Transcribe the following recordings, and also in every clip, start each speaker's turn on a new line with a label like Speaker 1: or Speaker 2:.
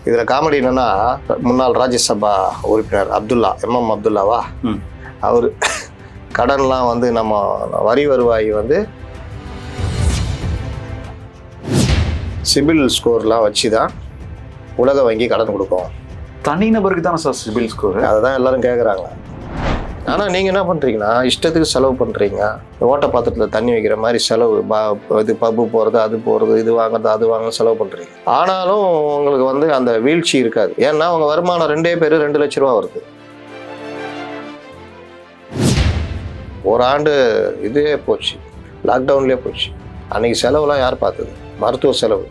Speaker 1: இதில் காமெடி என்னன்னா, முன்னாள் ராஜ்யசபா உறுப்பினர் அப்துல்லா அப்துல்லாவா அவர் கடன்லாம் வந்து நம்ம வரி வருவாய் வந்து சிபில் ஸ்கோர்லாம் வச்சு தான் உலக வங்கி கடன் கொடுக்கும்.
Speaker 2: தனிநபருக்கு தானே சார் சிபில் ஸ்கோர்?
Speaker 1: அதை தான் எல்லாரும் கேட்குறாங்க. ஆனால் நீங்கள் என்ன பண்ணுறீங்கன்னா, இஷ்டத்துக்கு செலவு பண்ணுறீங்க. ஓட்ட பாத்திரத்தில் தண்ணி வைக்கிற மாதிரி செலவு, இது பப்பு போகிறது, அது போகிறது, இது வாங்குறது, அது வாங்க செலவு பண்ணுறீங்க. ஆனாலும் உங்களுக்கு வந்து அந்த வீழ்ச்சி இருக்காது. ஏன்னா உங்கள் வருமானம் 2 பேர் 2 லட்ச ரூபா வருது. ஒரு ஆண்டு இதே போச்சு, லாக்டவுன்லேயே போச்சு. அன்றைக்கி செலவுலாம் யார் பார்த்தது? மருத்துவ செலவு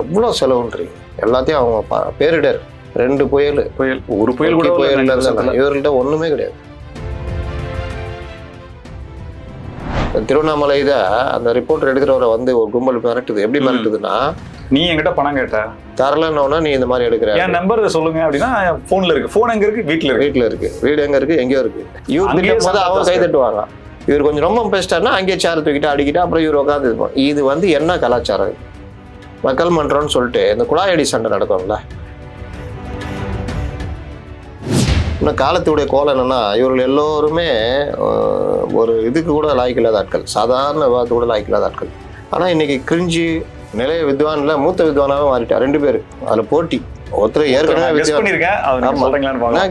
Speaker 1: எவ்வளோ செலவுன்றீங்க. எல்லாத்தையும் அவங்க பேரிடர் 2 புயல்,
Speaker 2: ஒரு புயல் கூட
Speaker 1: இவர்கள்ட்ட ஒன்றுமே கிடையாது. திருவண்ணாமலையில அந்த ரிப்போர்ட் எடுக்கிறவரை வந்து ஒரு கும்பல் மிரட்டுது. எப்படி மிரட்டுதுன்னா,
Speaker 2: நீ என்கிட்ட பணம் கேட்ட
Speaker 1: தரலன்னா நீ இந்த மாதிரி எடுக்கிற,
Speaker 2: என் நம்பர் சொல்லுங்க அப்படின்னா போன்ல இருக்கு. போன் எங்க இருக்கு? வீட்டுல இருக்கு. வீடு
Speaker 1: எங்க இருக்கு? எங்கேயோ இருக்கு. இவரு அவங்க கை தட்டுவாங்க. இவர் கொஞ்சம் ரொம்ப பேசிட்டாருன்னா அங்கேயே சேர் தூக்கிட்டு அடிக்கிட்டு அப்புறம் இவர் உட்காந்து இருப்போம். இது வந்து என்ன கலாச்சாரம்? மக்கள் மன்றம்னு சொல்லிட்டு இந்த குழாயடி சண்டை நடக்கும்ல. இன்னும் காலத்துடைய கோலம் என்னன்னா, இவர்கள் எல்லோருமே ஒரு இதுக்கு கூட லாய்க்கில்லாத ஆட்கள், சாதாரண விவாதத்துக்கு கூட லாய்க்கில்லாத ஆட்கள். ஆனால் இன்னைக்கு கிரிஞ்சி நிலைய வித்வான்ல மூத்த வித்வானாவே மாறிட்டா 2 பேர். அதில் போட்டி. ஒருத்தர் ஏற்கனவே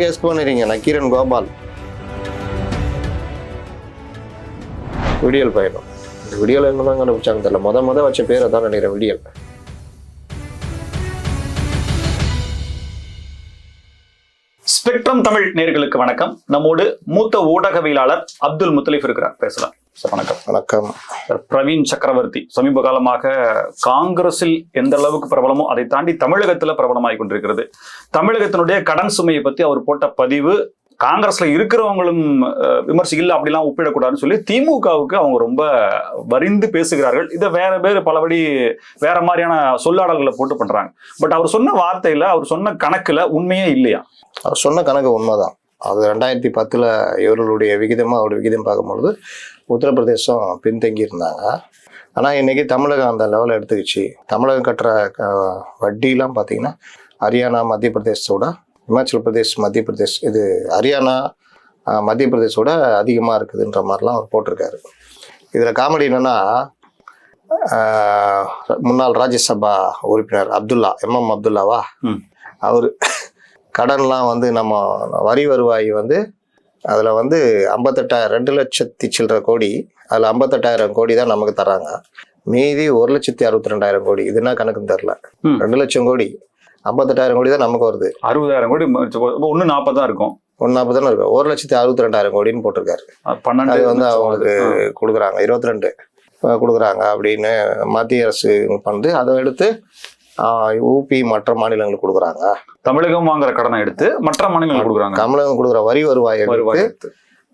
Speaker 1: கெஸ் பண்ணிருக்கீங்க, நக்கீரன் கோபால். விடியல் பயணம். விடியல் என்னதான் கண்டுபிடிச்சாங்க தெரியல. முத வச்ச பேரை தான் நினைக்கிறேன், விடியல்.
Speaker 2: ஸ்பெக்ட்ரம் தமிழ் நேயர்களுக்கு வணக்கம். நம்மோடு மூத்த ஊடகவியலாளர் அப்துல் முத்தலீப் இருக்கிறார், பேசலாம் சார். வணக்கம்.
Speaker 1: வணக்கம்
Speaker 2: சார். பிரவீன் சக்கரவர்த்தி சமீப காலமாக காங்கிரஸில் எந்த அளவுக்கு பிரபலமோ அதை தாண்டி தமிழகத்துல பிரபலமாகி கொண்டிருக்கிறது. தமிழகத்தினுடைய கடன் சுமையை பத்தி அவர் போட்ட பதிவு காங்கிரஸ்ல இருக்கிறவங்களும் விமர்சிக்கல, அப்படிலாம் ஒப்பிடக்கூடாதுன்னு சொல்லி திமுகவுக்கு அவங்க ரொம்ப வரிந்து பேசுகிறார்கள். இதை வேற பேர் பலபடி வேற மாதிரியான சொல்லாடல்களை போட்டு பண்றாங்க. பட் அவர் சொன்ன வார்த்தையில, அவர் சொன்ன கணக்குல உண்மையே இல்லையா?
Speaker 1: அவர் சொன்ன கணக்கு உண்மைதான். அது 2010 இவர்களுடைய விகிதமாக அவருடைய விகிதம் பார்க்கும்பொழுது உத்தரப்பிரதேசம் பின்தங்கி இருந்தாங்க. ஆனால் இன்னைக்கு தமிழகம் அந்த லெவலில் எடுத்துக்கிச்சு. தமிழகம் கட்டுற வட்டிலாம் பார்த்தீங்கன்னா ஹரியானா, மத்திய பிரதேசத்தோட, இமாச்சல் பிரதேஷ், மத்திய பிரதேஷ், இது ஹரியானா மத்திய பிரதேசோட அதிகமாக இருக்குதுன்ற மாதிரிலாம் அவர் போட்டிருக்காரு. இதில் காமெடி என்னன்னா, முன்னாள் ராஜ்யசபா உறுப்பினர் அப்துல்லா அப்துல்லாவா அவர் கடன்லாம் வந்து நம்ம வரி வருவாய் வந்து அதில் வந்து 58,000 2 லட்சத்தி சில்லற கோடி, அதில் 58,000 கோடி தான் நமக்கு தராங்க. மீதி 1,62,000 கோடி. இதுனா கணக்குன்னு தெரில. 2 லட்சம் கோடி, 58,000 கோடி தான் நமக்கு வருது.
Speaker 2: 60,000 கோடி 140 தான் இருக்கும்.
Speaker 1: 140 தானே இருக்கும். 1,62,000 கோடின்னு போட்டிருக்காரு. அது வந்து அவங்களுக்கு கொடுக்குறாங்க, 22 கொடுக்குறாங்க அப்படின்னு மத்திய அரசு வந்து அதை எடுத்து ஊபி மற்ற மாநிலங்களுக்கு கொடுக்குறாங்க. தமிழகம்
Speaker 2: வாங்குற கடனை எடுத்து மற்ற மாநிலங்களுக்கு கொடுக்குறாங்க.
Speaker 1: தமிழகம் கொடுக்குற வரி வருவாயை எடுத்து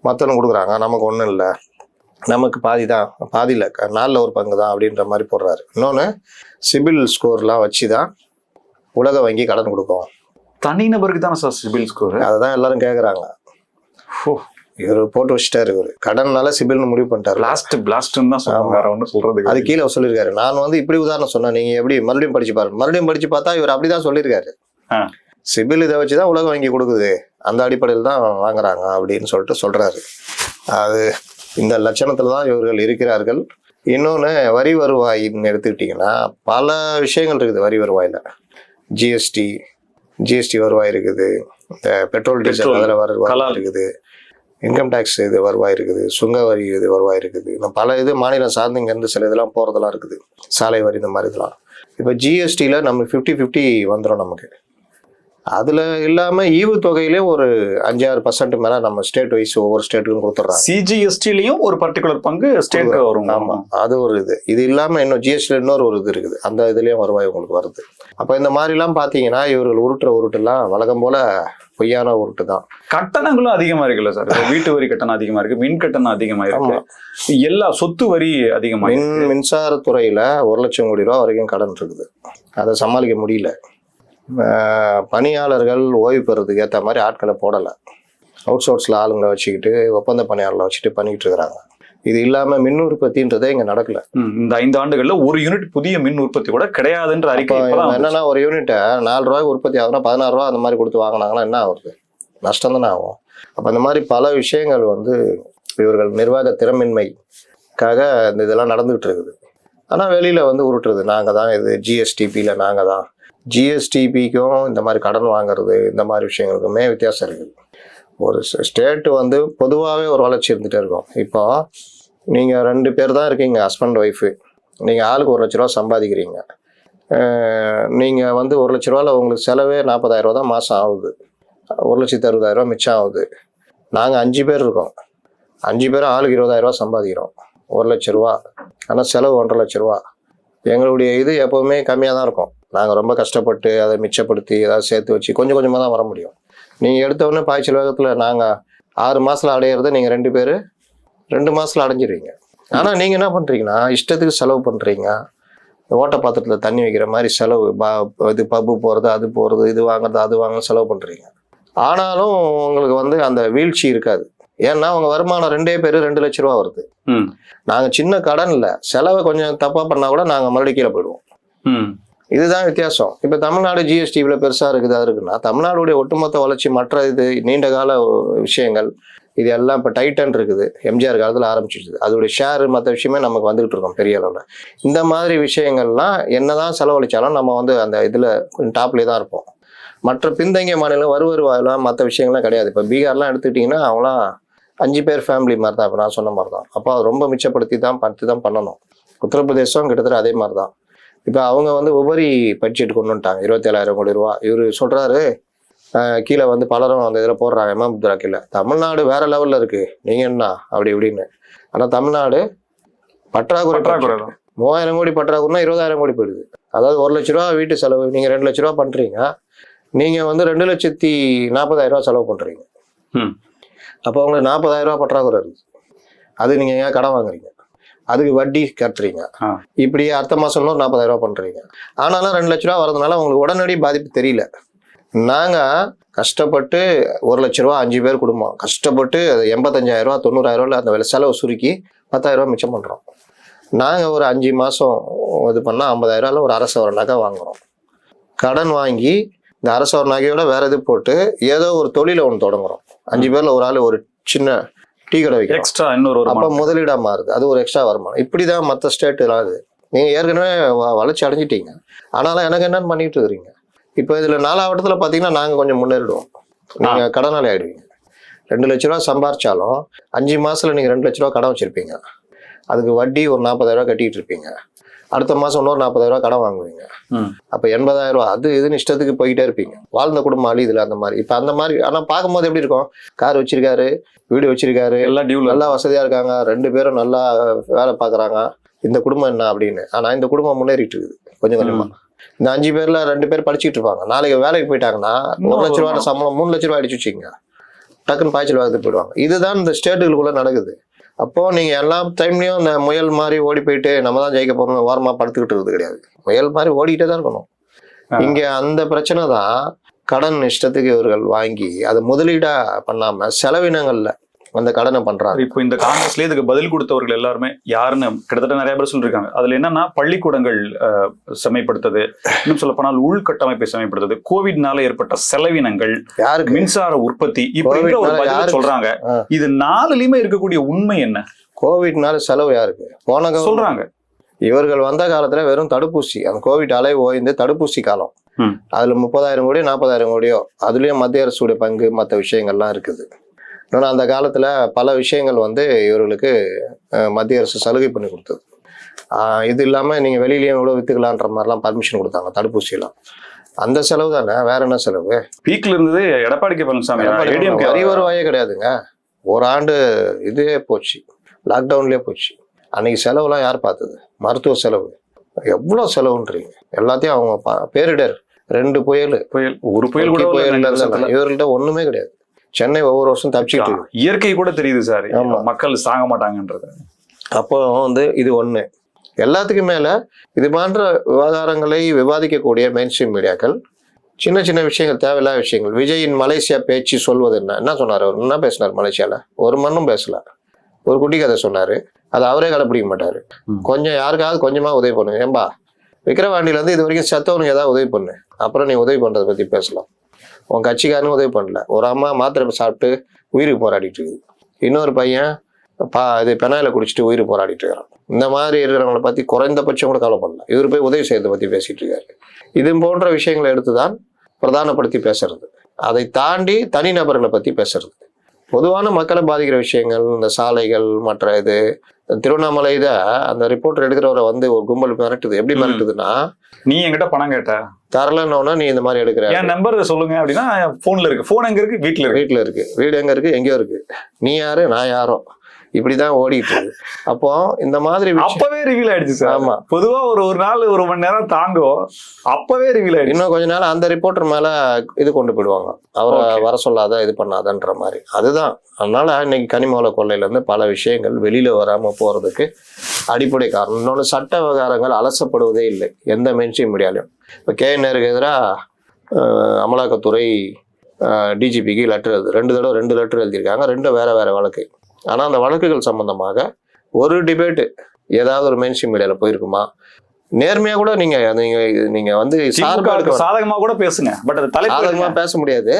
Speaker 1: மற்றவங்க கொடுக்குறாங்க. நமக்கு ஒன்றும் இல்லை, நமக்கு பாதி தான், பாதி இல்லை, 4ல் ஒரு பங்கு தான் அப்படின்ற மாதிரி போடுறாரு. இன்னொன்று, சிபில் ஸ்கோர்லாம் வச்சு தான் உலக வங்கி கடன் கொடுக்கும்.
Speaker 2: தனிநபருக்கு தானே சார் சிபில் ஸ்கோர்?
Speaker 1: அதை தான் எல்லாரும் கேட்குறாங்க. இவர் போட்டு வச்சுட்டாரு. இவர் கடன்னால சிபில்னு முடிவு பண்ணிட்டாரு. அது கீழே சொல்லியிருக்காரு. நான் வந்து இப்படி உதாரணம் சொன்னேன், நீங்க எப்படி மறுபடியும் படிச்சு பாருங்க. மறுபடியும் படிச்சு பார்த்தா இவர் அப்படிதான் சொல்லியிருக்காரு. சிபில் இதை வச்சுதான் உலக வங்கி கொடுக்குது, அந்த அடிப்படையில் தான் வாங்குறாங்க அப்படின்னு சொல்றாரு. அது இந்த லட்சணத்துல தான் இவர்கள் இருக்கிறார்கள். இன்னொன்று, வரி வருவாயின்னு எடுத்துக்கிட்டீங்கன்னா பல விஷயங்கள் இருக்குது. வரி வருவாயில ஜிஎஸ்டி வருவாய் இருக்குது, இந்த பெட்ரோல் டீசல் அதில் வருவாய் இருக்குது, இன்கம் டேக்ஸ் இது வருவாய் இருக்குது, சுங்க வரி இது வருவாய் இருக்குது, இன்னும் பல இது மாநிலம் சார்ந்து இங்கேருந்து சில இதெல்லாம் போகிறதெல்லாம் இருக்குது, சாலை வரி இந்த மாதிரி இதெல்லாம். இப்போ ஜிஎஸ்டியில் நம்ம 50-50 வந்துடும் நமக்கு. அதில் இல்லாமல் ஈவு தொகையிலே ஒரு 5-6% மேலே நம்ம ஸ்டேட் வைஸ் ஒவ்வொரு ஸ்டேட்டுக்கும் கொடுத்துட்றாங்க.
Speaker 2: சிஜிஎஸ்டிலையும் ஒரு பர்டிகுலர் பங்கு ஸ்டேட் வரும்.
Speaker 1: ஆமாம், அது ஒரு இது இல்லாமல் இன்னும் ஜிஎஸ்டியில் இன்னொரு ஒரு இது இருக்குது, அந்த இதுலேயும் வருவாய் உங்களுக்கு வருது. அப்போ இந்த மாதிரிலாம் பார்த்தீங்கன்னா இவர்கள் உருட்டுலாம் வழக்கம் போல பொய்யான உருட்டு தான்.
Speaker 2: கட்டணங்களும் அதிகமா இருக்குல்ல சார்? வீட்டு வரி கட்டணம் அதிகமா இருக்கு, மின் கட்டணம் அதிகமா இருக்கு, எல்லா சொத்து வரி அதிகமா.
Speaker 1: மின்சாரத்துறையில 1 லட்சம் கோடி ரூபா வரைக்கும் கடன் இருக்குது. அதை சமாளிக்க முடியல. பணியாளர்கள் ஓய்வு பெறதுக்கு ஏற்ற மாதிரி ஆட்களை போடலை. அவுட் சோர்ஸில் ஆளுங்களை வச்சுக்கிட்டு ஒப்பந்த பணியாளர்களை வச்சுட்டு பண்ணிக்கிட்டு இருக்கிறாங்க. இது இல்லாம மின் உற்பத்தின்றதே இங்க நடக்கல.
Speaker 2: இந்த 5 ஆண்டுகள்ல ஒரு யூனிட் புதிய மின் உற்பத்தி கூட கிடையாதுன்ற அறிக்கை
Speaker 1: என்னன்னா, ஒரு யூனிட்டை 4 ரூபாய்க்கு உற்பத்தி ஆகுதுன்னா 16 ரூபா அந்த மாதிரி கொடுத்து வாங்கினாங்கன்னா என்ன ஆகுது? நஷ்டம் தானே ஆகும். அப்ப அந்த மாதிரி பல விஷயங்கள் வந்து இவர்கள் நிர்வாக திறமின்மைக்காக இந்த இதெல்லாம் நடந்துகிட்டு இருக்குது. ஆனா வெளியில வந்து உருட்டுறது நாங்க தான், இது ஜிஎஸ்டிபியில நாங்க தான். ஜிஎஸ்டிபிக்கும் இந்த மாதிரி கடன் வாங்குறது இந்த மாதிரி விஷயங்களுக்குமே வித்தியாசம் இருக்குது. ஒரு ஸ்டேட் வந்து பொதுவாகவே ஒரு வளர்ச்சி இருந்துகிட்டே இருக்கும். இப்போ நீங்கள் 2 பேர் தான் இருக்கீங்க, ஹஸ்பண்ட் ஒய்ஃபு. நீங்கள் ஆளுக்கு 1 லட்ச ரூபா சம்பாதிக்கிறீங்க. நீங்கள் வந்து 1 லட்ச ரூபாவில் உங்களுக்கு செலவே 40,000 ரூபா தான் மாதம் ஆகுது. 1,60,000 ரூபா மிச்சம் ஆகுது. நாங்கள் 5 பேர் இருக்கோம். 5 பேரும் ஆளுக்கு 20,000 ரூபா சம்பாதிக்கிறோம். 1 லட்ச ரூபா. ஆனால் செலவு 1,50,000 லட்ச ரூபா. எங்களுடைய இது எப்போவுமே கம்மியாக தான் இருக்கும். நாங்கள் ரொம்ப கஷ்டப்பட்டு அதை மிச்சப்படுத்தி ஏதாவது சேர்த்து வச்சு கொஞ்சம் கொஞ்சமாக தான் வர முடியும். நீங்கள் எடுத்தவுடனே பாய்ச்சல் வேகத்தில் நாங்கள் 6 மாதத்தில் அடையிறத நீங்கள் 2 பேர் 2 மாதத்தில் அடைஞ்சிடுவீங்க. ஆனால் நீங்கள் என்ன பண்ணுறீங்கன்னா இஷ்டத்துக்கு செலவு பண்ணுறீங்க. ஓட்ட பாத்திரத்தில் தண்ணி வைக்கிற மாதிரி செலவு, இது பப்பு போகிறது, அது போகிறது, இது வாங்குறது, அது வாங்க செலவு பண்ணுறீங்க. ஆனாலும் உங்களுக்கு வந்து அந்த வீழ்ச்சி இருக்காது. ஏன்னா உங்கள் வருமானம் 2 பேர் 2 லட்ச ரூபா வருது. நாங்கள் சின்ன கடன் இல்லை, செலவை கொஞ்சம் தப்பாக பண்ணால் கூட நாங்கள் மறுபடியும் கீழே போயிடுவோம். இதுதான் வித்தியாசம். இப்போ தமிழ்நாடு ஜிஎஸ்டி இவ்வளோ பெருசாக இருக்குது, அது இருக்குன்னா தமிழ்நாடுடைய ஒட்டுமொத்த வளர்ச்சி, மற்ற இது நீண்ட கால விஷயங்கள் இது எல்லாம் இப்போ டைட்டன் இருக்குது, எம்ஜிஆர் காலத்தில் ஆரம்பிச்சிடுது. அதோடைய ஷேர் மற்ற விஷயமே நமக்கு வந்துகிட்டு இருக்கோம் பெரிய அளவில். இந்த மாதிரி விஷயங்கள்லாம் என்னதான் செலவழிச்சாலும் நம்ம வந்து அந்த இதில் கொஞ்சம் டாப்லேயே தான் இருப்போம். மற்ற பின்தங்கிய மாநிலம் வருவாயெல்லாம் மற்ற விஷயங்கள்லாம் கிடையாது. இப்போ பீகார்லாம் எடுத்துக்கிட்டிங்கன்னா அவங்களாம் 5 பேர் ஃபேமிலி மாதிரி தான். இப்போ நான் சொன்ன மாதிரி தான். அப்போ அது ரொம்ப மிச்சப்படுத்தி தான் பண்ணணும். உத்தரப்பிரதேசம் கிட்டத்தட்ட அதே மாதிரி தான். இப்போ அவங்க வந்து உபரி பட்ஜெட் கொண்டு வந்துட்டாங்க, 27,000 கோடி ரூபா. இவர் சொல்கிறாரு, கீழே வந்து பலரும் அந்த இதில் போடுறாங்க, எம்எம்துரா கீழே தமிழ்நாடு வேற லெவலில் இருக்குது, நீங்கள் என்ன அப்படி இப்படின்னு. ஆனால் தமிழ்நாடு பற்றாக்குறை 3,000 கோடி பற்றாக்குறைனா 20,000 கோடி போயிடுது. அதாவது 1 லட்ச ரூபா வீட்டு செலவு நீங்கள் 2 லட்ச ரூபா பண்ணுறீங்க, நீங்கள் வந்து 2,40,000 ரூபா செலவு பண்ணுறீங்க. அப்போ உங்களுக்கு 40,000 ரூபா பற்றாக்குறை இருக்குது. அது நீங்கள் ஏன் கடன் வாங்குறீங்க, அதுக்கு வட்டி கட்டுறீங்க. இப்படி அடுத்த மாதம் இன்னொரு 40,000 ரூபா பண்ணுறீங்க. ஆனாலும் 2 லட்ச ரூபா வரதுனால உங்களுக்கு உடனடி பாதிப்பு தெரியல. நாங்கள் கஷ்டப்பட்டு 1 லட்ச ரூபா 5 பேர் குடும்பம் கஷ்டப்பட்டு 85,000 ரூபா 90,000 ரூபாயில் அந்த செலவு சுருக்கி 10,000 ரூபா மிச்சம் பண்ணுறோம். நாங்கள் ஒரு 5 மாதம் இது பண்ணால் 50,000 ரூபாயில் ஒரு அரசு ஒரு நகை வாங்குகிறோம். கடன் வாங்கி இந்த அரசு ஒரு நகையோட வேற இது போட்டு ஏதோ ஒரு தொழிலை ஒன்று தொடங்குறோம். 5 பேரில் ஒரு ஆள் ஒரு சின்ன டீ கடை வைக்கிறோம், எக்ஸ்ட்ரா இன்னொரு அப்போ முதலீடாக மாறுது, அது ஒரு எக்ஸ்ட்ரா வருமானம். இப்படிதான் மற்ற ஸ்டேட் இல்லாது. நீங்கள் ஏற்கனவே வளர்ச்சி அடைஞ்சிட்டீங்க, ஆனாலும் எனக்கு என்னன்னு பண்ணிட்டு இருக்கிறீங்க. இப்போ இதில் 4ஆவட்டத்தில் பார்த்தீங்கன்னா நாங்கள் கொஞ்சம் முன்னேறிடுவோம். நீங்கள் கடனாளி ஆகிடுவீங்க. 2 லட்ச ரூபா சம்பாரிச்சாலும் 5 மாதத்தில் நீங்கள் 2 லட்ச ரூபா கடன் வச்சுருப்பீங்க. அதுக்கு வட்டி ஒரு 40,000 ரூபா கட்டிகிட்டு இருப்பீங்க. அடுத்த மாதம் இன்னொரு 40,000 ரூபா கடன் வாங்குவீங்க. அப்போ 80,000 ரூபா அது இதுன்னு இஷ்டத்துக்கு போயிட்டே இருப்பீங்க. வாழ்ந்த குடும்பம் அழியுதுல அந்த மாதிரி. இப்போ அந்த மாதிரி ஆனால் பார்க்கும்போது எப்படி இருக்கும், கார் வச்சிருக்காரு, வீடு வச்சிருக்காரு, எல்லாம் டியூ, நல்லா வசதியாக இருக்காங்க, 2 பேரும் நல்லா வேலை பார்க்குறாங்க, இந்த குடும்பம் என்ன அப்படின்னு. ஆனால் இந்த குடும்பம் முன்னேறிட்டு இருக்குது கொஞ்சம் கொஞ்சமாக. இந்த 5 பேர்ல 2 பேர் படிச்சுட்டு இருப்பாங்க. நாளைக்கு வேலைக்கு போயிட்டாங்கன்னா 1 லட்ச ரூபா சம்பளம் 3 லட்ச ரூபா அடிச்சு வச்சுக்கோங்க, டக்குன்னு பாய்ச்சல் வாங்கி போயிடுவாங்க. இதுதான் இந்த ஸ்டேட்டுகளுக்குள்ள நடக்குது. அப்போ நீங்க எல்லா டைம்லயும் இந்த முயல் மாதிரி ஓடி போயிட்டு நம்ம தான் ஜெயிக்க போறோம் ஓரமா படுத்துக்கிட்டு இருக்குது கிடையாது. முயல் மாதிரி ஓடிக்கிட்டே தான் இருக்கணும். இங்க அந்த பிரச்சனை தான். கடன் இஷ்டத்துக்கு இவர்கள் வாங்கி அதை முதலீடா பண்ணாம செலவினங்கள்ல அந்த கடனை பண்றாங்க.
Speaker 2: இப்போ இந்த காங்கிரஸ்ல இதுக்கு பதில் கொடுத்தவர்கள் எல்லாருமே யாருன்னு கிட்டத்தட்ட நிறைய பேர் சொல்லியிருக்காங்க. அதுல என்னன்னா பள்ளிக்கூடங்கள் செம்மைப்படுத்தது, இன்னும் சொல்ல போனால் உள்கட்டமைப்பை செம்மைப்படுத்தது, கோவிட்னால ஏற்பட்ட செலவினங்கள், யாருக்கு மின்சார உற்பத்தி, இப்படி ஒரு பதில் சொல்றாங்க. இது 4லயுமே இருக்கக்கூடிய உண்மை என்ன?
Speaker 1: கோவிட்னால செலவு யாருக்கு போன சொல்றாங்க. இவர்கள் வந்த காலத்துல வெறும் தடுப்பூசி, அந்த கோவிட் அலை ஓய்ந்து தடுப்பூசி காலம், அதுல 30,000 கோடியோ 40,000 கோடியோ அதுலயும் மத்திய அரசுடைய பங்கு மற்ற விஷயங்கள்லாம் இருக்குது. ஆனால் அந்த காலத்தில் பல விஷயங்கள் வந்து இவர்களுக்கு மத்திய அரசு சலுகை பண்ணி கொடுத்தது. இது இல்லாமல் நீங்கள் வெளியிலேயும் எவ்வளோ விற்றுக்கலான்ற மாதிரிலாம் பர்மிஷன் கொடுத்தாங்க தடுப்பூசியெல்லாம். அந்த செலவு தானே, வேற என்ன செலவு?
Speaker 2: பீக்கில் இருந்தது எடப்பாடி கே பழனிசாமி,
Speaker 1: வரி வருவாயே கிடையாதுங்க. ஒரு ஆண்டு இதே போச்சு, லாக்டவுன்லேயே போச்சு. அன்னைக்கு செலவுலாம் யார் பார்த்தது? மருத்துவ செலவு எவ்வளோ செலவுன்றீங்க. எல்லாத்தையும் அவங்க பேரிடர் 2 புயல்,
Speaker 2: ஒரு புயல் கூட
Speaker 1: இவர்கள்ட்ட ஒன்றுமே கிடையாது. சென்னை ஒவ்வொரு வருஷம் தப்பிச்சுட்டு
Speaker 2: இயற்கை கூட தெரியுது சார், மக்கள் சாக மாட்டாங்கன்றது.
Speaker 1: அப்போ வந்து இது ஒண்ணு. எல்லாத்துக்கும் மேல இது போன்ற விவகாரங்களை விவாதிக்கக்கூடிய மெயின் ஸ்ட்ரீம் மீடியாக்கள் சின்ன சின்ன விஷயங்கள், தேவையில்லாத விஷயங்கள். விஜயின் மலேசியா பேச்சு சொல்வது என்ன சொன்னார்? அவர் என்ன பேசினார்? மலேசியால ஒரு மண்ணும் பேசல. ஒரு குட்டி கதை சொன்னாரு, அது அவரே கடைப்பிடிக்க மாட்டாரு. கொஞ்சம் யாருக்காவது கொஞ்சமா உதவி பண்ணுங்க. ஏன்பா விக்கிரவாண்டியில இருந்து இது வரைக்கும் செத்தவனுக்கு ஏதாவது உதவி பண்ணு, அப்புறம் நீ உதவி பண்றதை பத்தி பேசலாம். உன் கட்சிக்காரனும் உதவி பண்ணல. ஒரு அம்மா மாத்திரை சாப்பிட்டு உயிருக்கு போராடிட்டு இருக்குது. இன்னொரு பையன் இது பெனாயில குடிச்சிட்டு உயிருக்கு போராடிட்டு இருக்கிறான். இந்த மாதிரி இருக்கிறவங்களை பத்தி குறைந்தபட்சம் கூட கவலை பண்ணல. இவர் போய் உதவி செய்யறதை பத்தி பேசிட்டு இருக்காரு. இது போன்ற விஷயங்களை எடுத்துதான் பிரதானப்படுத்தி பேசுறது. அதை தாண்டி தனிநபர்களை பத்தி பேசுறது. பொதுவான மக்களை பாதிக்கிற விஷயங்கள், இந்த சாலைகள், மற்ற இது திருவண்ணாமலை இதை அந்த ரிப்போர்ட்டர் எடுக்கிறவரை வந்து ஒரு கும்பல் மிரட்டுது. எப்படி மிரட்டுதுன்னா,
Speaker 2: நீ என்கிட்ட பணம் கேட்ட
Speaker 1: தரலன்னா நீ இந்த மாதிரி எடுக்கிற,
Speaker 2: என் நம்பர் சொல்லுங்க அப்படின்னா போன்ல இருக்கு. போன் எங்க இருக்கு? வீட்டுல இருக்கு.
Speaker 1: வீடு எங்க இருக்கு? எங்கேயோ இருக்கு. நீ யாரு, நான் யாரோ, இப்படிதான் ஓடிட்டு இருக்கு. அப்போ இந்த மாதிரி
Speaker 2: அப்பவே ரிவீல் ஆயிடுச்சு சார். ஆமா, பொதுவா ஒரு நாள் 1 மணி நேரம் தாங்கும், அப்பவே ரிவீல் ஆயிடுச்சு.
Speaker 1: இன்னும் கொஞ்ச நாள் அந்த ரிப்போர்ட்டர் மேல இது கொண்டு போயிடுவாங்க, அவரை வர சொல்லாத, இது பண்ணாதன்ற மாதிரி. அதுதான். அதனால இன்னைக்கு கனிமவள கொள்ளையில இருந்து பல விஷயங்கள் வெளியில வராம போறதுக்கு அடிப்படை காரணம். இன்னொன்று, சட்ட விவகாரங்கள் அலசப்படுவதே இல்லை எந்த மென்ஷன் மீடியாலையும். இப்போ KNருக்கு எதிராக அமலாக்கத்துறை DGPக்கு லெட்டர் 2 தடவை 2 லெட்டர் எழுதியிருக்காங்க. 2 வேற வழக்கு. ஆனா அந்த வழக்குகள் சம்பந்தமாக ஒரு டிபேட் ஏதாவது ஒரு மெயின்ஸ்ட்ரீம் மீடியால போயிருக்குமா? நேர்மையா கூட நீங்க வந்து
Speaker 2: சாதகமா கூட பேசுங்க, பட் அது
Speaker 1: சாதகமா பேச முடியாது.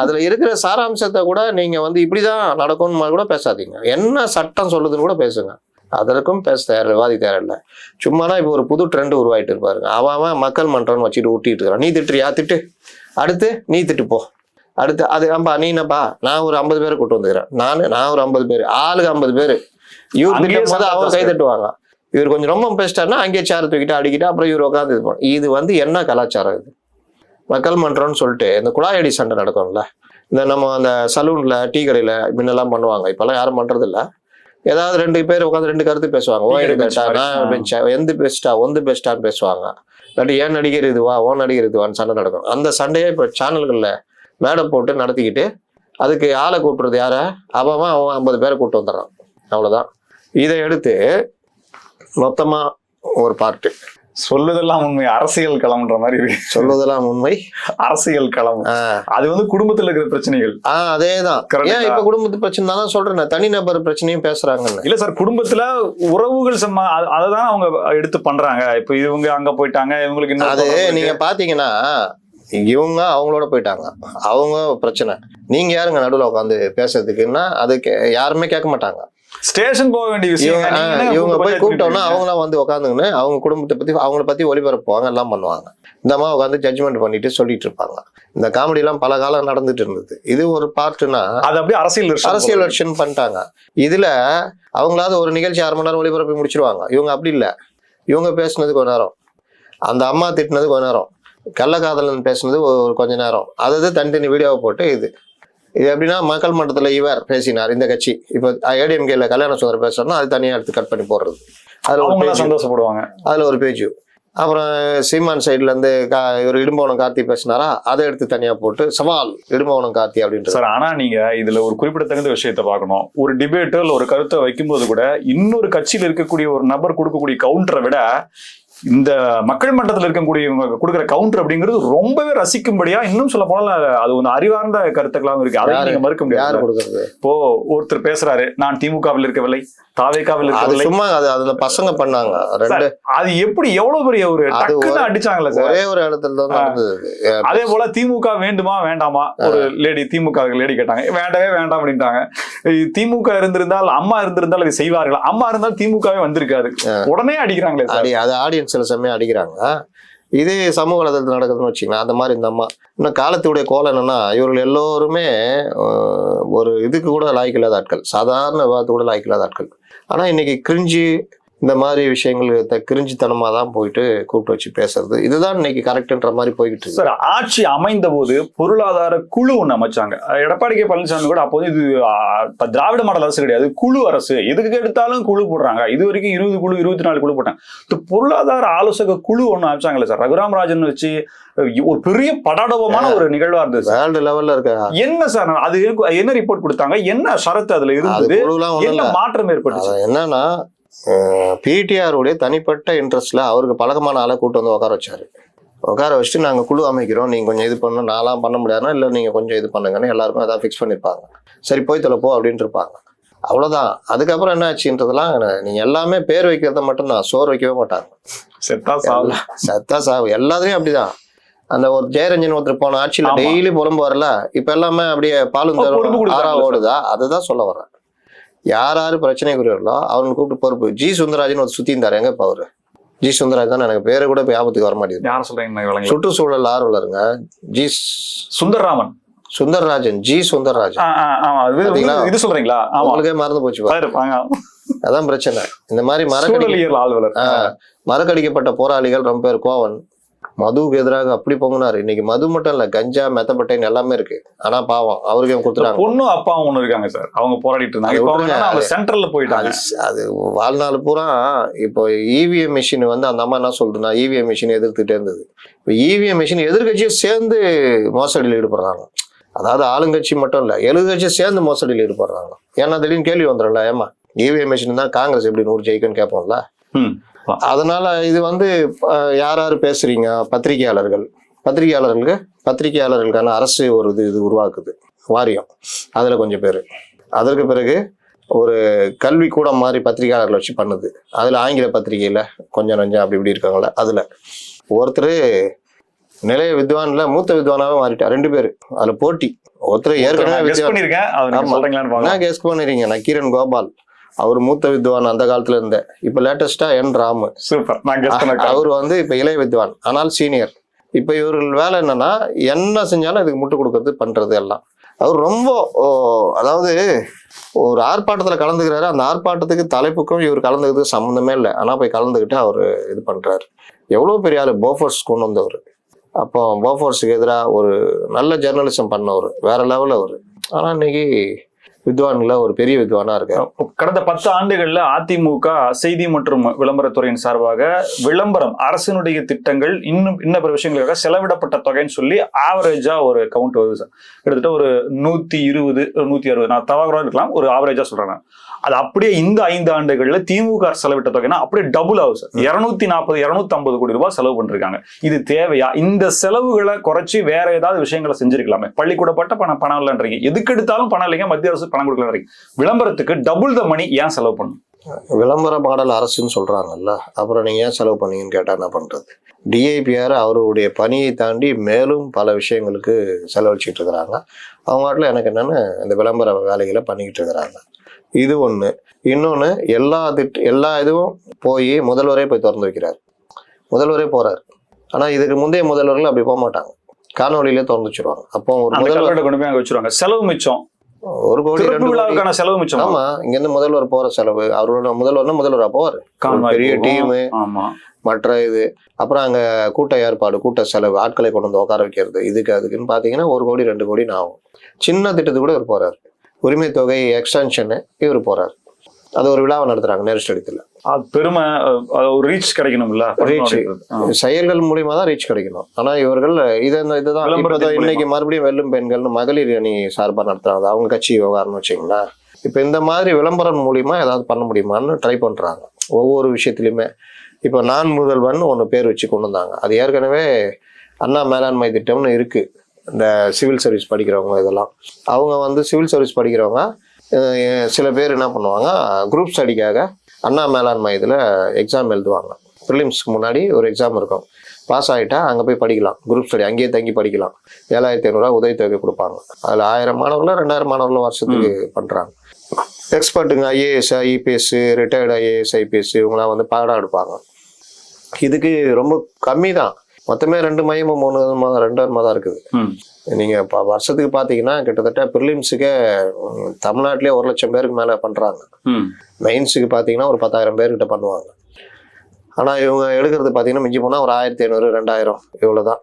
Speaker 1: அதுல இருக்கிற சாராம்சத்தை கூட நீங்க வந்து இப்படிதான் நடக்கும்னு கூட பேசாதீங்க. என்ன சட்டம் சொல்லுதுன்னு கூட பேசுங்க. அதற்கும் பேச தயார், விவாதி தேவையில்லை. சும்மானா இப்போ ஒரு புது ட்ரெண்ட் உருவாயிட்டு இருப்பாருங்க. அவன் மக்கள் மன்றம்னு வச்சுட்டு ஊட்டிட்டு இருக்கிறான். நீ திட்டுறியா? திட்டு. அடுத்து நீ திட்டு போ. அடுத்து அது அம்பா நீ என்னப்பா, நான் ஒரு 50 பேரை கூட்டு வந்துக்கிறேன். நான் ஒரு 50 பேர், ஆளுக்கு 50 பேர். இவர் திட்டும் போது அவங்க கை தட்டுவாங்க. இவர் கொஞ்சம் ரொம்ப பேசிட்டாருன்னா அங்கேயே சேர தூக்கிட்டு அடிக்கிட்டு அப்புறம் இவர் உட்காந்து இது பண்ணும். இது வந்து என்ன கலாச்சாரம்? இது மக்கள் மன்றம்னு சொல்லிட்டு இந்த குழாயடி சண்டை நடக்கும்ல, இந்த நம்ம அந்த சலூன்ல, டீ கடையில முன்னெல்லாம் பண்ணுவாங்க. இப்பெல்லாம் யாரும் பண்றது இல்லை. ஏதாவது 2 பேர் உட்காந்து 2 கருத்து பேசுவாங்க. எந்த பெஸ்டா ஒந்து பெஸ்டான்னு பேசுவாங்க. இல்லாட்டி ஏன் நடிகர் இதுவா, ஓ நடிகர் இதுவான்னு சண்டை நடக்கும். அந்த சண்டையே இப்போ சேனல்கள்ல மேடை போட்டு நடத்திக்கிட்டு அதுக்கு ஆளை கூப்பிடுறது யார? அவன் 50 பேரை கூப்பிட்டு வந்துடுறான். அவ்வளவுதான். இதை எடுத்து மொத்தமா ஒரு பார்ட்டு
Speaker 2: சொல்லுதெல்லாம் உண்மை, அரசியல் களம்ன்ற மாதிரி இருக்கு.
Speaker 1: சொல்லுதெல்லாம் உண்மை,
Speaker 2: அரசியல் களம். அது வந்து குடும்பத்துல இருக்கிற பிரச்சனைகள்.
Speaker 1: அதேதான். ஏன் இப்ப குடும்பத்து பிரச்சனை தான் சொல்றேன், தனிநபர் பிரச்சனையும் பேசுறாங்கன்னு.
Speaker 2: இல்ல சார், குடும்பத்துல உறவுகள் அததான் அவங்க எடுத்து பண்றாங்க. இப்ப இவங்க அங்க போயிட்டாங்க, இவங்களுக்கு
Speaker 1: அது நீங்க பாத்தீங்கன்னா இவங்க அவங்களோட போயிட்டாங்க, அவங்க பிரச்சனை. நீங்க யாருங்க நடுவில் உட்காந்து பேசுறதுக்குன்னா அதுக்கு யாருமே கேட்க மாட்டாங்க.
Speaker 2: ஸ்டேஷன் போக வேண்டிய விஷயம்
Speaker 1: இவங்க போய் கூப்பிட்டோம்னா அவங்களாம் வந்து உட்காந்துங்கன்னு அவங்க குடும்பத்தை பத்தி அவங்கள பத்தி ஒளிபரப்புவாங்க, எல்லாம் பண்ணுவாங்க. இந்த மாதிரி உட்காந்து ஜட்ஜ்மெண்ட் பண்ணிட்டு சொல்லிட்டு இருப்பாங்க. இந்த காமெடி எல்லாம் பல காலம் நடந்துட்டு இருந்தது. இது ஒரு பார்ட்டுனா
Speaker 2: அது அப்படியே அரசியல்
Speaker 1: வெர்ஷன் பண்ணிட்டாங்க. இதுல அவங்களாவது ஒரு நிகழ்ச்சி 1/2 மணி நேரம் ஒளிபரப்பி முடிச்சிருவாங்க. இவங்க அப்படி இல்லை. இவங்க பேசுனது கொஞ்ச நேரம், அந்த அம்மா திட்டினது கொஞ்ச நேரம், கள்ளக்காதலன் பேசுனது ஒரு கொஞ்ச நேரம், அதாவது தனித்தனி வீடியோவை போட்டு இது எப்படின்னா மக்கள் மன்றத்துல இவர் பேசினார் இந்த கட்சி. இப்போ ADMKல கல்யாண சுந்தரம் பேசுறோம்னா அது தனியா எடுத்து கட் பண்ணி போடுறது.
Speaker 2: அதுல சந்தோஷப்படுவாங்க.
Speaker 1: அதுல ஒரு பேஜ். அப்புறம் சீமான் சைட்ல இருந்து இவர் இடும்பவனம் கார்த்தி பேசினாரா, அதை எடுத்து தனியா போட்டு சவால் இடும்பவனம் கார்த்தி அப்படின்ட்டு.
Speaker 2: சார், ஆனா நீங்க இதுல ஒரு குறிப்பிடத்தகுந்த விஷயத்தை பார்க்கணும். ஒரு டிபேட்டோ ஒரு கருத்தை வைக்கும்போது கூட இன்னொரு கட்சியில் இருக்கக்கூடிய ஒரு நபர் கொடுக்கக்கூடிய கவுண்டரை விட இந்த மக்கள் மன்றத்தில் இருக்கக்கூடிய கொடுக்குற கவுண்டர் அப்படிங்கிறது ரொம்பவே ரசிக்கும்படியா, இன்னும் சொல்ல போனா அது ஒரு அறிவார்ந்த கருத்துக்களாகவும் இருக்கு. அதை நீங்க மறுக்க முடியாது. இப்போ ஒருத்தர் பேசுறாரு, நான் திமுகவில் இருக்கவில்லை, தாவேகாவில் இருக்கவில்லை,
Speaker 1: சும்மா அதுல பசங்க பண்ணாங்க.
Speaker 2: அது எப்படி எவ்வளவு பெரிய ஒரு டக்குன்னு அடிச்சாங்களே சார், ஒரே
Speaker 1: ஒரு இடத்துல தான் நடந்தது.
Speaker 2: அதே போல திமுக வேண்டுமா வேண்டாமா, ஒரு திமுக லேடி கேட்டாங்க, வேண்டவே வேண்டாம் அப்படின்ட்டாங்க. திமுக இருந்திருந்தால், அம்மா இருந்திருந்தால் அதை செய்வார்கள், அம்மா இருந்தால் திமுகவே வந்திருக்காரு, உடனே அடிக்கிறாங்களே சார்.
Speaker 1: அது ஆடியன்ஸ் சில சமயம் அடிக்கிறாங்க. இது சமூக வலைதளத்தில் நடக்குதுன்னு வச்சுக்கலாம். அந்த மாதிரி இந்த அம்மா இன்னும் காலத்துடைய கோலம் என்னன்னா, இவர்கள் எல்லோருமே ஒரு இதுக்கு கூட லாய்க்கில்லாத ஆட்கள், சாதாரண விவாதத்துக்கு கூட லாய்க்கில்லாத ஆட்கள். ஆனா இன்னைக்கு கிரிஞ்சு இந்த மாதிரி விஷயங்கள் கிரிஞ்சித்தனமா தான் போயிட்டு கூப்பிட்டு வச்சு பேசுறது, இதுதான் இன்னைக்கு கரெக்ட்ன்ற மாதிரி போய்கிட்டு இருக்கு.
Speaker 2: சார், ஆட்சி அமைந்த போது பொருளாதார குழு ஒண்ணு அமைச்சாங்க. எடப்பாடி கே பழனிசாமி கூட அப்போது இது திராவிட மாடல் அரசு கிடையாது, குழு அரசு, எதுக்கு எடுத்தாலும் குழு போடுறாங்க. இது வரைக்கும் 20 குழு 24 குழு போட்டாங்க. பொருளாதார ஆலோசக குழு ஒண்ணு அமைச்சாங்களே சார், ரகுராம் ராஜன் வச்சு ஒரு பெரிய படாடவமான ஒரு நிகழ்வா இருந்தது.
Speaker 1: வேர்ல்டு லெவல்ல இருக்க
Speaker 2: என்ன சார், அது என்ன ரிப்போர்ட் கொடுத்தாங்க, என்ன ஷரத்து அதுல இருந்தது, என்ன மாற்றம் ஏற்பட்டுச்சு?
Speaker 1: என்னன்னா பிடிஆருடைய தனிப்பட்ட இன்ட்ரெஸ்ட்ல அவருக்கு பழக்கமான ஆளை கூட்டு வந்து உட்கார வச்சாரு. உட்கார வச்சுட்டு நாங்கள் குழு அமைக்கிறோம், நீங்கள் கொஞ்சம் இது பண்ணணும், நான்லாம் பண்ண முடியாதுன்னா இல்லை நீங்கள் கொஞ்சம் இது பண்ணுங்கன்னு எல்லாருக்கும் அதான் ஃபிக்ஸ் பண்ணியிருப்பாங்க. சரி போய் தொலைப்போ அப்படின்ட்டு இருப்பாங்க. அவ்வளோதான். அதுக்கப்புறம் என்ன ஆச்சுன்றதுலாம் நீங்கள் எல்லாமே பேர் வைக்கிறத மட்டும்தான், சோறு வைக்கவே மாட்டாங்க.
Speaker 2: செத்தா சாவு.
Speaker 1: சத்தா சாவு எல்லாத்துலேயும் அப்படிதான். அந்த ஒரு ஜெயரஞ்சன் ஒருத்தர் போன ஆட்சியில் டெய்லி புலம்பு வரல, இப்போ எல்லாமே அப்படியே பாலும் ஆறா ஓடுதா? அதுதான் சொல்ல வர்றேன். யார் யார் பிரச்சனைக்குரியவர்களோ அவனுக்கு கூப்பிட்டு பொறுப்பு. ஜி சுந்தரராஜன் ஒரு சுற்றி இருந்தார், எங்க இப்போ அவரு? ஜி சுந்தரராஜன் தான், எனக்கு பேரு கூட இப்போ ஞாபகத்துக்கு வர மாட்டேங்குது.
Speaker 2: யார சொல்றீங்க?
Speaker 1: சுற்றுச்சூழல் ஆர்வலருங்க, ஜி
Speaker 2: சுந்தரராமன்.
Speaker 1: சுந்தரராஜன், ஜி சுந்தரராஜன்.
Speaker 2: இது சொல்றீங்களா?
Speaker 1: அவங்களுக்கே மறந்து போச்சு. அதான் பிரச்சனை. இந்த மாதிரி மறக்கடிக்கப்பட்ட போராளிகள் ரொம்ப பேர். கோவன் மதுவுக்கு எதிராக அப்படி பொங்கினாரு. இன்னைக்கு மது மட்டும் இல்ல, கஞ்சா, மெத்தப்பட்டைன் எல்லாமே இருக்கு. ஆனா பாவம் அவருக்கு கொடுத்துட்டாங்க.
Speaker 2: பொண்ணும் அப்பாவும் ஒண்ணு இருக்காங்க சார், அவங்க போராடிட்டு இருந்தாங்க. சென்ட்ரல்ல போயிட்டாங்க.
Speaker 1: அது வாழ்நாள் பூரா. இப்போ இவிஎம் மிஷின் வந்து அந்த அம்மா என்ன சொல்றதுன்னா, இவிஎம் மிஷின் எதிர்த்துட்டே இருந்தது. இப்போ இவிஎம் மிஷின் எதிர்கட்சியை சேர்ந்து மோசடியில் ஈடுபடுறாங்க. அதாவது ஆளுங்கட்சி மட்டும் இல்ல, எதிர்கட்சியை சேர்ந்து மோசடியில் ஈடுபடுறாங்க. ஏன்னா திடீர்னு கேள்வி வந்துடும்ல, ஏமா இவிஎம் மிஷின் தான் காங்கிரஸ் எப்படி 100 ஜெயிக்குன்னு கேட்போம்ல. அதனால இது வந்து யார் யார் பேசுறீங்க? பத்திரிகையாளர்களுக்கான அரசு ஒரு இது உருவாக்குது, வாரியம். அதுல கொஞ்சம் பேர். அதற்கு பிறகு ஒரு கல்வி கூடம் மாதிரி பத்திரிகையாளர்கள் வச்சு பண்ணுது. அதுல ஆங்கில பத்திரிகையில கொஞ்சம் நஞ்சம் அப்படி இப்படி இருக்காங்களே, அதுல ஒருத்தர் நிலைய வித்வான்ல மூத்த வித்வானாவே மாறிட்டார். 2 பேர் அதுல போட்டி. ஒருத்தர் ஏற்கனவே கெஸ் பண்ணிருக்கீங்க, நக்கீரன் கோபால். அவர் மூத்த வித்வான் அந்த காலத்துல இருந்த. இப்ப லேட்டஸ்டா என் ராமு. அவர் வந்து இப்ப இளைய வித்வான், ஆனால் சீனியர். இப்ப இவர்கள் வேலை என்னன்னா, என்ன செஞ்சாலும் இதுக்கு முட்டு கொடுக்கறது, பண்றது எல்லாம். அவர் ரொம்ப அதாவது ஒரு ஆர்ப்பாட்டத்துல கலந்துக்கிறாரு. அந்த ஆர்ப்பாட்டத்துக்கு தலைப்புக்கும் இவர் கலந்துக்கிறதுக்கு சம்மந்தமே இல்லை. ஆனா போய் கலந்துக்கிட்டு அவரு இது பண்றாரு. எவ்வளவு பெரிய ஆளு, போஃபோர்ஸ் கொண்டு வந்தவர். அப்போ போஃபோர்ஸுக்கு எதிராக ஒரு நல்ல ஜெர்னலிசம் பண்ணவர், வேற லெவலில் அவர். ஆனா இன்னைக்கு வித்வான்ல ஒரு பெரிய வித்வானா இருக்காரு.
Speaker 2: கடந்த 10 ஆண்டுகள்ல அதிமுக செய்தி மற்றும் விளம்பரத்துறையின் சார்பாக விளம்பரம், அரசினுடைய திட்டங்கள், இன்னும் பிற விஷயங்களுக்காக செலவிடப்பட்ட தொகைன்னு சொல்லி ஆவரேஜா ஒரு கவுண்ட் வருது சார். கிட்டத்தட்ட ஒரு 120 160, நான் தவறாக இருக்கலாம், ஒரு ஆவரேஜா சொல்றேன். அது அப்படியே இந்த 5 ஆண்டுகள்ல திமுக செலவிட்ட தொகைனா அப்படியே டபுள் ஆகும் சார். 240 250 கோடி ரூபாய் செலவு பண்ணிருக்காங்க. இது தேவையா? இந்த செலவுகளை குறைச்சி வேற ஏதாவது விஷயங்களை செஞ்சிருக்கலாமே. பள்ளிக்கூடப்பட்ட பணம் இல்லைன்றீங்க, எதுக்கு எடுத்தாலும் பணம் இல்லைங்க, மத்திய அரசு பணம் கொடுக்கல. விளம்பரத்துக்கு டபுள் த மணி ஏன் செலவு பண்ணணும்?
Speaker 1: விளம்பர மாடல் அரசுன்னு சொல்றாங்கல்ல, அப்புறம் நீங்க ஏன் செலவு பண்ணீங்கன்னு கேட்டா என்ன பண்றது? டிஐபிஆர் அவருடைய பணியை தாண்டி மேலும் பல விஷயங்களுக்கு செலவழிச்சிட்டு இருக்கிறாங்க. அவங்க நாட்டில் எனக்கு என்னன்னு இந்த விளம்பர வேலைகளை பண்ணிக்கிட்டு இருக்கிறாங்க. இது ஒண்ணு. இன்னொன்னு, எல்லா இதுவும் போய் முதல்வரே போய் திறந்து வைக்கிறார். முதல்வரே போறாரு. ஆனா இதுக்கு முந்தைய முதல்வர்கள் அப்படி போக மாட்டாங்க, காணொலியிலே திறந்து வச்சிருவாங்க. அப்போ ஒரு முதல்வர் கொண்டு போய் அங்க வச்சிருவாங்க.
Speaker 2: செலவு மிச்சம்,
Speaker 1: 1 கோடி 2 கோடி
Speaker 2: செலவு மிச்சம்.
Speaker 1: ஆமா, இங்க இருந்து முதல்வர் போற செலவு, அவரோட முதல்வரா போவாரு. பெரிய டீமு, மற்ற இது, அப்புறம் அங்க கூட்ட ஏற்பாடு, கூட்ட செலவு, ஆட்களை கொண்டு வந்து உட்கார வைக்கிறது, அதுக்குன்னு பாத்தீங்கன்னா 1 கோடி 2 கோடி ஆகும். சின்ன திட்டத்துக்கு கூட இவர் போறாரு. உரிமை தொகை எக்ஸ்டென்ஷன் இவர் போறாரு. அது ஒரு விழாவை நடத்துறாங்க நேரு ஸ்டேடியத்துல.
Speaker 2: பெருமை, ரீச் கிடைக்கணும்ல, ரீச்
Speaker 1: செயல்கள் மூலியமா தான் ரீச் கிடைக்கணும். ஆனா இவர்கள் இதுதான் இன்னைக்கு மறுபடியும் வெல்லும் பெண்கள்னு மகளிர் அணி சார்பா நடத்துறாங்க, அவங்க கட்சி விவகாரம்னு வச்சுங்களா. இப்ப இந்த மாதிரி விளம்பரம் மூலியமா ஏதாவது பண்ண முடியுமான்னு ட்ரை பண்றாங்க ஒவ்வொரு விஷயத்திலுமே. இப்ப நான் முதல்வன் ஒண்ணு பேர் வச்சு கொண்டு வந்தாங்க. அது ஏற்கனவே அண்ணா மேலாண்மை திட்டம்னு இருக்கு. இந்த சிவில் சர்வீஸ் படிக்கிறவங்க, இதெல்லாம் அவங்க வந்து சிவில் சர்வீஸ் படிக்கிறவங்க சில பேர் என்ன பண்ணுவாங்க, குரூப் ஸ்டடிக்காக அண்ணா மேலாண்மை இதில் எக்ஸாம் எழுதுவாங்க. ப்ரிலிம்ஸ்க்கு முன்னாடி ஒரு எக்ஸாம் இருக்கும். பாஸ் ஆகிட்டா அங்கே போய் படிக்கலாம், குரூப் ஸ்டடி அங்கேயே தங்கி படிக்கலாம். 7500 உதவித்தொகை கொடுப்பாங்க. அதில் 1000 மாணவர்களோ 2000 மாணவர்களோ வருஷத்துக்கு பண்ணுறாங்க. எக்ஸ்பர்ட்டுங்க, IAS IPS, retired IAS IPS, இவங்களாம் வந்து பாடம் எடுப்பாங்க. இதுக்கு ரொம்ப கம்மி தான். மொத்தமே 2 மையமோ 2 தான் இருக்குது. நீங்க வருஷத்துக்கு பாத்தீங்கன்னா கிட்டத்தட்ட ப்ரிலிம்ஸுக்கே தமிழ்நாட்டிலே 1 லட்சம் பேருக்கு மேல பண்றாங்க. மெயின்ஸுக்கு பாத்தீங்கன்னா ஒரு 10,000 பேர்கிட்ட பண்ணுவாங்க. ஆனா இவங்க எடுக்கிறது பாத்தீங்கன்னா மிஞ்சி போனா ஒரு 1500 2000 இவ்வளவுதான்.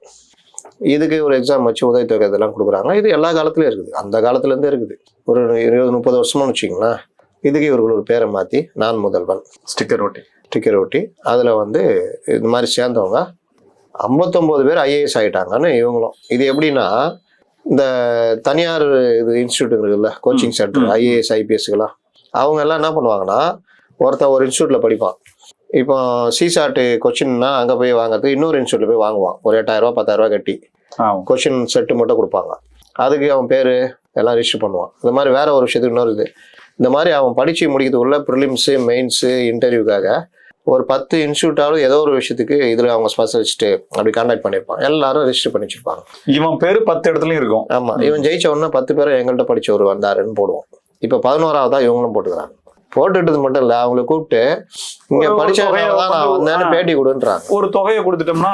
Speaker 1: இதுக்கு ஒரு எக்ஸாம் வச்சு உதவித்தொகை இதெல்லாம் கொடுக்குறாங்க. இது எல்லா காலத்துலயும் இருக்குது, அந்த காலத்துல இருந்தே இருக்குது. ஒரு 20-30 வருஷமா வச்சுக்கோங்களேன். இதுக்கு இவர்கள் ஒரு பேரை மாத்தி நான் முதல்வன் ஸ்டிக்கர் ஒட்டி அதுல வந்து இந்த மாதிரி சேர்ந்தவங்க 59 பேர் ஐஏஎஸ் ஆகிட்டாங்கன்னு இவங்களும். இது எப்படின்னா, இந்த தனியார் இது இன்ஸ்டியூட் இருக்குல்ல, கோச்சிங் சென்டர், ஐஏஎஸ் ஐபிஎஸ்க்கெல்லாம், அவங்க எல்லாம் என்ன பண்ணுவாங்கன்னா, ஒருத்தன் ஒரு இன்ஸ்டியூட்ல படிப்பான். இப்போ சிசாட்டு கொஸ்டின்னா அங்கே போய் வாங்குறதுக்கு இன்னொரு இன்ஸ்டியூட்ல போய் வாங்குவான். ஒரு 8000 10,000 கட்டி கொஸ்டின் செட்டு மட்டும் கொடுப்பாங்க. அதுக்கு அவன் பேர் எல்லாம் ரிஜிஸ்டர் பண்ணுவான். இந்த மாதிரி வேற ஒரு விஷயத்துக்கு இன்னொரு இது இந்த மாதிரி அவன் படிச்சு முடிக்கிறதுக்குள்ள ப்ரிலிம்ஸு மெயின்ஸு இன்டர்வியூக்காக ஒரு 10 இன்ஸ்டியூட்டாலும் ஏதோ ஒரு விஷயத்துக்கு இதில் அவங்க ஸ்பெஷலிஸ்ட்டு அப்படி கான்டாக்ட் பண்ணியிருப்பான். எல்லாரும் ரெஜிஸ்டர் பண்ணி வச்சிருப்பாங்க.
Speaker 2: இவன் பேரு 10 இடத்துலயும் இருக்கும்.
Speaker 1: ஆமா, இவன் ஜெயிச்ச உடனே 10 பேரை எங்கள்கிட்ட படிச்சவர் வந்தாருன்னு போடுவோம். இப்போ 11ஆவதா இவங்களும் போட்டுக்கிறாங்க. போட்டுக்கிட்டது மட்டும் இல்லை, அவங்களை கூப்பிட்டு இங்க படிச்சவங்க நான் வந்தேன்னு பேட்டி கொடுன்றாங்க.
Speaker 2: ஒரு தொகையை கொடுத்துட்டோம்னா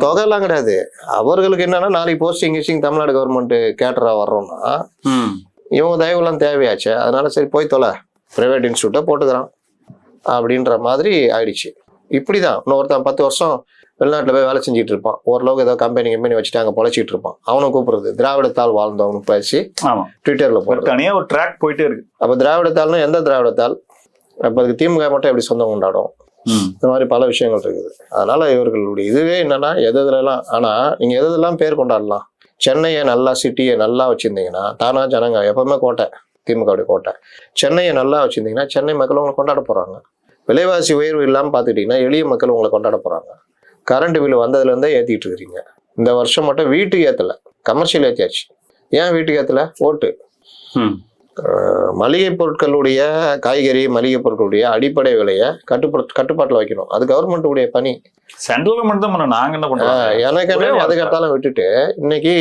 Speaker 1: தொகை எல்லாம் கிடையாது. அவர்களுக்கு என்னன்னா நாளைக்கு போஸ்டிங் தமிழ்நாடு கவர்மெண்ட் கேட்டரா வர்றோம்னா இவங்க தயவுலாம் தேவையாச்சு. அதனால சரி போய் தொலை, பிரைவேட் இன்ஸ்டியூட்டை போட்டுக்கிறான் அப்படின்ற மாதிரி ஆயிடுச்சு. இப்படிதான் இன்னொருத்தன் 10 வருஷம் வெளிநாட்டில் போய் வேலை செஞ்சுட்டு இருப்பான். ஓரளவுக்கு ஏதோ கம்பெனி வச்சுட்டு அங்கே பொழைச்சிட்டு இருப்பான். அவனை கூப்பிடுறது திராவிடத்தால் வாழ்ந்தவனு பேசி ட்விட்டர்ல போட்டு
Speaker 2: தனியாக ஒரு ட்ராக் போயிட்டே இருக்கு.
Speaker 1: அப்போ திராவிடத்தால்னா எந்த திராவிடத்தால்? அப்போ அதுக்கு திமுக மட்டும் எப்படி சொந்தம் கொண்டாடும்? இந்த மாதிரி பல விஷயங்கள் இருக்குது. அதனால இவர்களுடைய இதுவே என்னன்னா எதுலாம், ஆனா நீங்க எதெல்லாம் பேர் கொண்டாடலாம். சென்னையை நல்லா சிட்டியை நல்லா வச்சிருந்தீங்கன்னா தானா ஜனங்க எப்பவுமே கோட்டை, திமுகவுடைய கோட்டை. சென்னையை நல்லா வச்சிருந்தீங்கன்னா சென்னை மக்கள் உங்களை கொண்டாட போறாங்க. விலைவாசி உயர்வு இல்லாமல் பார்த்துக்கிட்டீங்கன்னா எளிய மக்கள் உங்களை கொண்டாட போறாங்க. கரண்ட் பில் வந்ததுலேருந்தே ஏற்றிட்டு இருக்கிறீங்க. இந்த வருஷம் மட்டும் வீட்டுக்கு ஏற்றலை, கமர்ஷியல் ஏற்றியாச்சு. ஏன் வீட்டுக்கு ஏற்றலை? ஓட்டு. மளிகை பொருட்களுடைய காய்கறி மளிகை பொருட்களுடைய அடிப்படை விலையை கட்டுப்பாட்டில் வைக்கணும். அது கவர்மெண்ட்டுடைய பணி.
Speaker 2: சென்ட்ரல் கவர்மெண்ட் தான் பண்ணணும். நாங்க என்ன பண்றோம்?
Speaker 1: எனக்கு என்ன அதுக்கத்தாலும் விட்டுட்டு இன்னைக்கு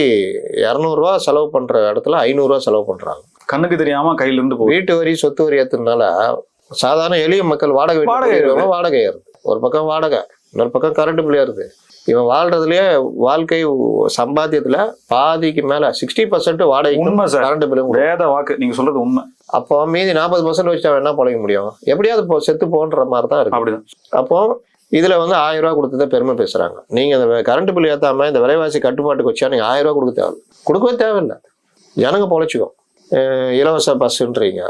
Speaker 1: 200 ரூபா செலவு பண்ற இடத்துல 500 ரூபா செலவு பண்றாங்க.
Speaker 2: கண்ணுக்கு தெரியாம கையில இருந்து
Speaker 1: வீட்டு வரி சொத்து வரி ஏத்துனால சாதாரண எளிய மக்கள் வாடகை ஏறுது. ஒரு பக்கம் வாடகை, இன்னொரு பக்கம் கரண்ட் பில் ஏறுது. இவன் வாழ்றதுலயே வாழ்க்கை சம்பாத்தியத்துல பாதிக்கு மேல 60% வாடகை கரண்ட் பில்லும்.
Speaker 2: வேத வாக்கு நீங்க சொல்றது உண்மை.
Speaker 1: அப்போ மீதி 40% வச்சு அவன் என்ன பொழைக்க முடியும்? எப்படியாவது செத்து போன்ற மாதிரி தான் இருக்கு.
Speaker 2: அப்படிதான்.
Speaker 1: அப்போ இதுல 1000 ரூபா கொடுத்தத பெருமை பேசுறாங்க. நீங்க இந்த கரண்ட் பில் ஏத்தாம இந்த விலைவாசி கட்டுப்பாட்டுக்கு வச்சா நீங்க 1000 ரூபா கொடுக்கவே தேவையில்லை. ஜனங்க பொழைச்சிக்கும். இலவச பஸ்ன்றீங்க,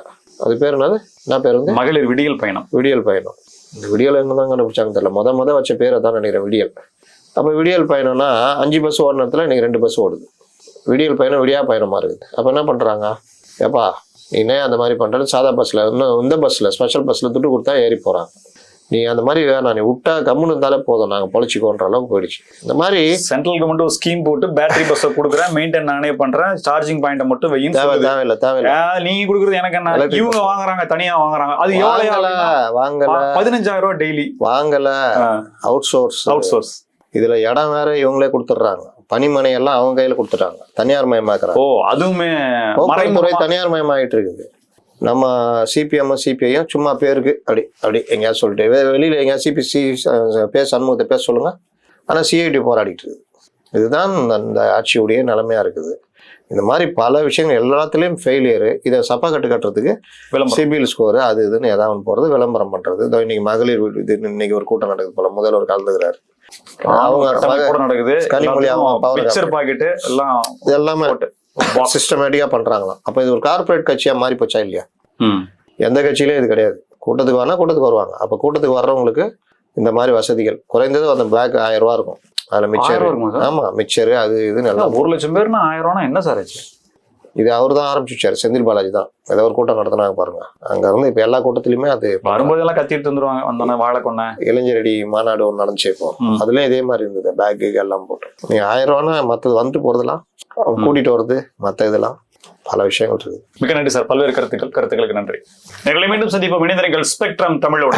Speaker 1: அது பேர் என்னது? என்ன பேர் வந்து?
Speaker 2: மகளிர் விடியல் பயணம்.
Speaker 1: இந்த விடியல் எங்கதான் கண்டுபிடிச்சாங்க தெரியல. முத வச்ச பேரை தான் நினைக்கிறேன், விடியல். அப்ப விடியல் பயணம்னா 5 பஸ் ஓடுனதுல இன்னைக்கு 2 பஸ் ஓடுது. விடியல் பயணம் விடியா பயணமா இருக்குது. அப்ப என்ன பண்றாங்க? ஏப்பா நீனே அந்த மாதிரி பண்றது, சாதா பஸ்ல இன்னும் இந்த பஸ்ல ஸ்பெஷல் பஸ்ல துட்டு கொடுத்தா ஏறி போறாங்க. நீ அந்த மாதிரி வேணாம், நீ விட்டா கம்முன்னு இருந்தாலே போதும், நாங்க பொழைச்சிக்கோன்ற அளவுக்கு போயிடுச்சு. இந்த மாதிரி
Speaker 2: சென்ட்ரல் கவர்மெண்ட் ஒரு ஸ்கீம் போட்டு பேட்டரி பஸ் கொடுக்குறேன், மெயின்டைன் நானே பண்றேன், சார்ஜிங் பாயிண்ட் மட்டும் வையும்.
Speaker 1: தேவையில்ல.
Speaker 2: நீங்க கொடுக்குறது எனக்கு என்ன? இவங்க வாங்குறாங்க, தனியா வாங்குறாங்க. அது
Speaker 1: வாங்கல
Speaker 2: 15,000 ரூபாய் டெய்லி வாங்கல.
Speaker 1: Out source. இதுல இடம் வேற இவங்களே கொடுத்துட்றாங்க. பணிமனை எல்லாம் அவங்க கையில கொடுத்துட்டாங்க. தனியார் மயமாக்குறாங்க.
Speaker 2: அதுவுமே
Speaker 1: மறைமுறை தனியார் மயமாயிட்டு இருக்குது. நம்ம சிபிஎம் சிபிஐயும் சும்மா பேருக்கு அப்படி எங்கேயாவது சொல்லிட்டு வெளியில எங்கேயாவது சிபிசி சண்முகத்தை பேச சொல்லுங்க. ஆனா சிஐடி போராடிட்டு இருக்குது. இதுதான் அந்த ஆட்சியுடைய நிலைமையா இருக்குது. இந்த மாதிரி பல விஷயங்கள் எல்லாத்துலயும் ஃபெயிலியரு. இதை சப்பா கட்டுறதுக்கு சிபில் ஸ்கோர் அது இதுன்னு ஏதாவது போறது, விளம்பரம் பண்றது. இன்னைக்கு மகளிர் இது இன்னைக்கு ஒரு கூட்டம் நடக்குது போல, முதல்வர் கலந்துக்கிறாரு. அவங்க
Speaker 2: நடக்குது.
Speaker 1: எல்லாமே சிஸ்டமேட்டிக்கா பண்றாங்களாம். அப்ப இது ஒரு கார்பரேட் கட்சியா மாறி போச்சா இல்லையா? எந்த கட்சியிலயும் இது கிடையாது. கூட்டத்துக்கு வரனா கூட்டத்துக்கு வருவாங்க. அப்ப கூட்டத்துக்கு வர்றவங்களுக்கு இந்த மாதிரி வசதிகள் குறைந்தது அந்த பேக் 1000 ரூபா இருக்கும். அதுல மிச்சர், ஆமா மிச்சரு அது இதுன்னு எல்லாம்.
Speaker 2: 1 லட்சம் பேர்னா 1000 ரூபா என்ன சார் ஆச்சு?
Speaker 1: இது அவர் தான் ஆரம்பிச்சாரு, செந்தில் பாலாஜி தான். ஏதோ ஒரு கூட்டம் நடத்தினாங்க பாருங்க. அங்க இருந்து இப்ப எல்லா கூட்டத்திலயுமே அது
Speaker 2: வரும்போதெல்லாம் கத்திட்டு வந்துருவாங்க. வந்தோன்னே வாழை கொண்டை
Speaker 1: இளைஞரடி மாநாடு ஒன்று நடந்துச்சு. இப்போ அதுலயும் இதே மாதிரி இருந்தது. பேக்கு எல்லாம் போட்டு நீங்க 1000 ரூபான்னா மற்றது வந்துட்டு போறதெல்லாம் கூட்டிட்டு வருது, மற்ற இதெல்லாம் பல விஷயங்கள் இருக்கு.
Speaker 2: மிக நன்றி சார். பல்வேறு கருத்துக்களுக்கு நன்றி. எங்களை மீண்டும் சந்திப்போம். இணைந்திருங்கள் ஸ்பெக்ட்ரம் தமிழோட.